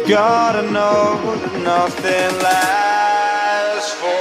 gotta know that nothing lasts forever.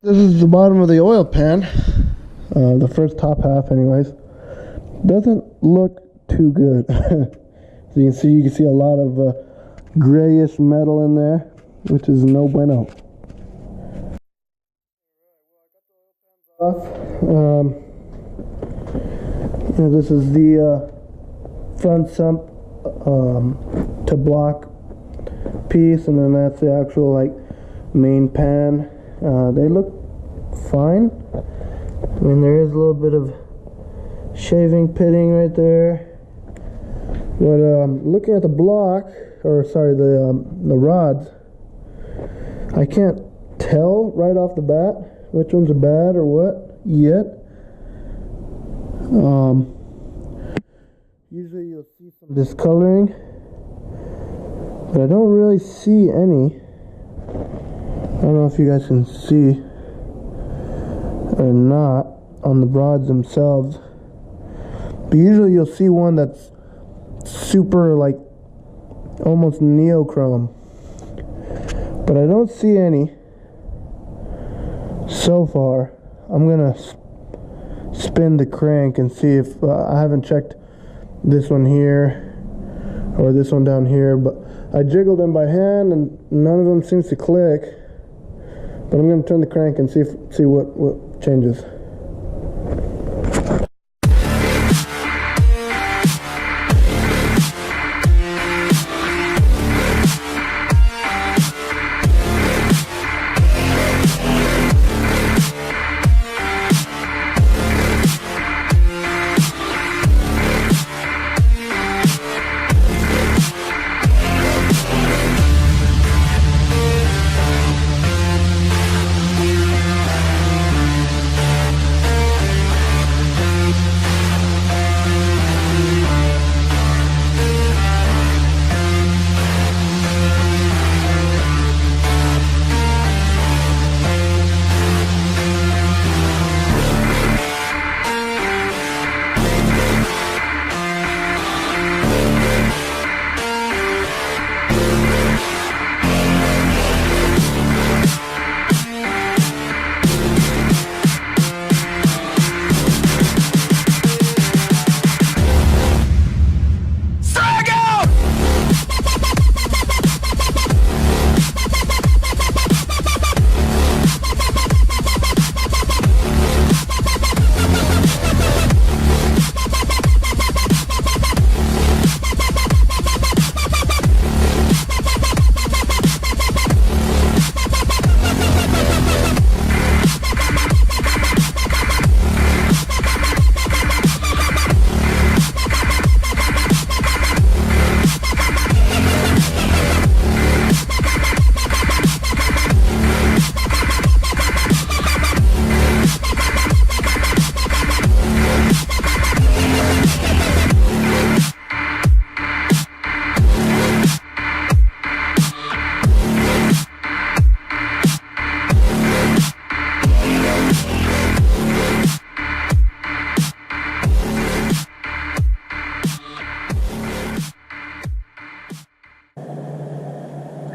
This is the bottom of the oil pan, the first top half anyways. Doesn't look too good. So you can see a lot of grayish metal in there, which is no bueno. This is the front sump to block piece, and then that's the actual like main pan. They look fine. I mean, there is a little bit of shaving pitting right there, but looking at the block, or sorry, the rods, I can't tell right off the bat which ones are bad or what yet. Usually you'll see some discoloring, but I don't really see any. I don't know if you guys can see or not on the rods themselves, but usually you'll see one that's super like almost neochrome, but I don't see any so far. I'm gonna spin the crank and see if I haven't checked this one here or this one down here, but I jiggled them by hand and none of them seems to click. But I'm going to turn the crank and see what changes.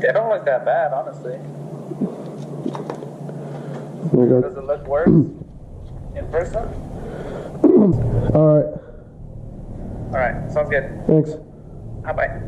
They don't look that bad, honestly. Does it look worse in person? Alright. Alright, sounds good. Thanks. Bye-bye.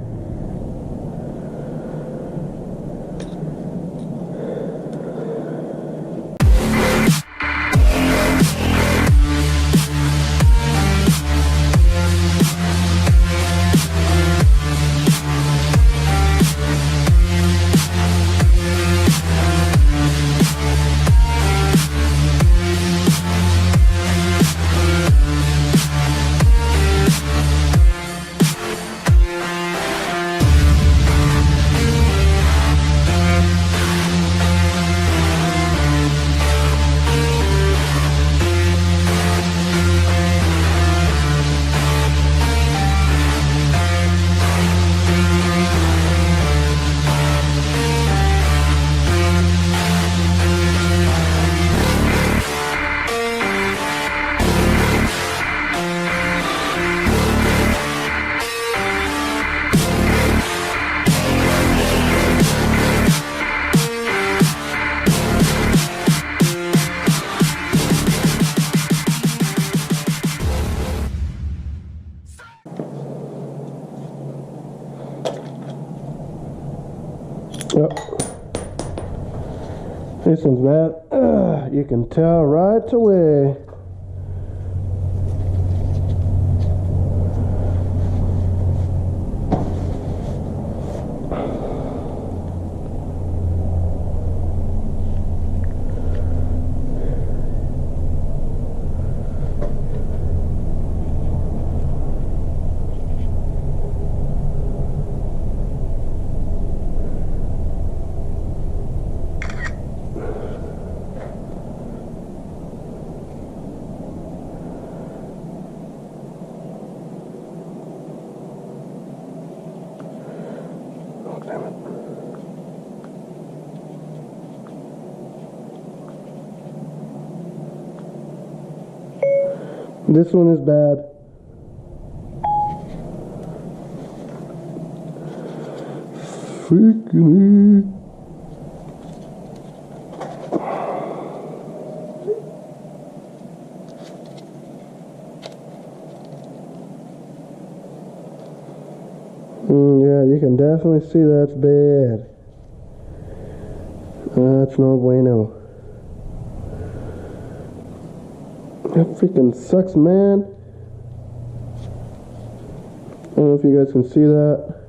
This one's bad. You can tell right away. This one is bad. Freaking yeah, you can definitely see that's bad. That's no bueno. That freaking sucks, man. I don't know if you guys can see that.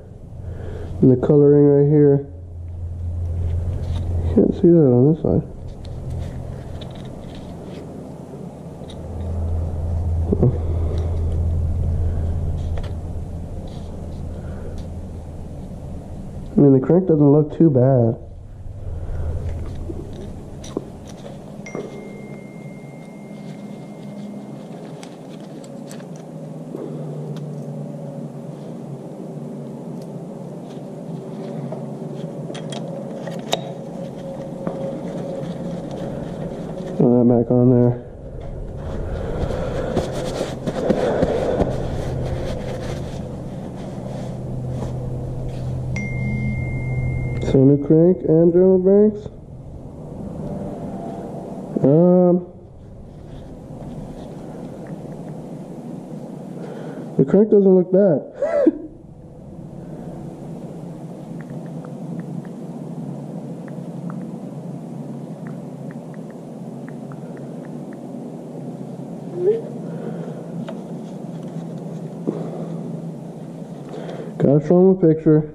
And the coloring right here. You can't see that on this side. I mean, the crank doesn't look too bad. Throw that back on there. So new crank and journal banks. The crank doesn't look bad. Gotta show him a picture.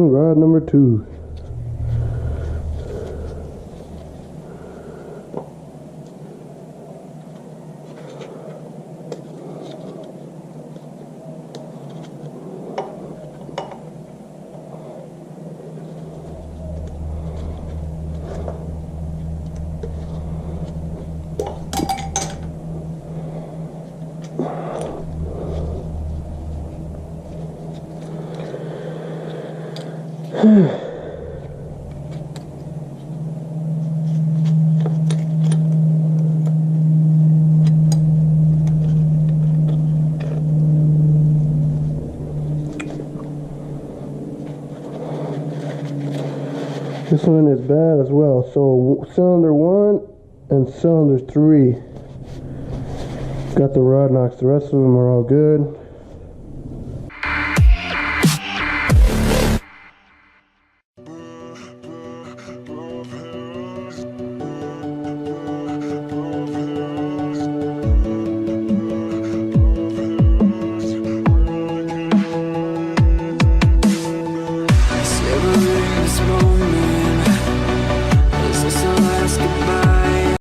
Rod number 2. This one is bad as well. So cylinder 1 and cylinder 3 got the rod knocks. The rest of them are all good.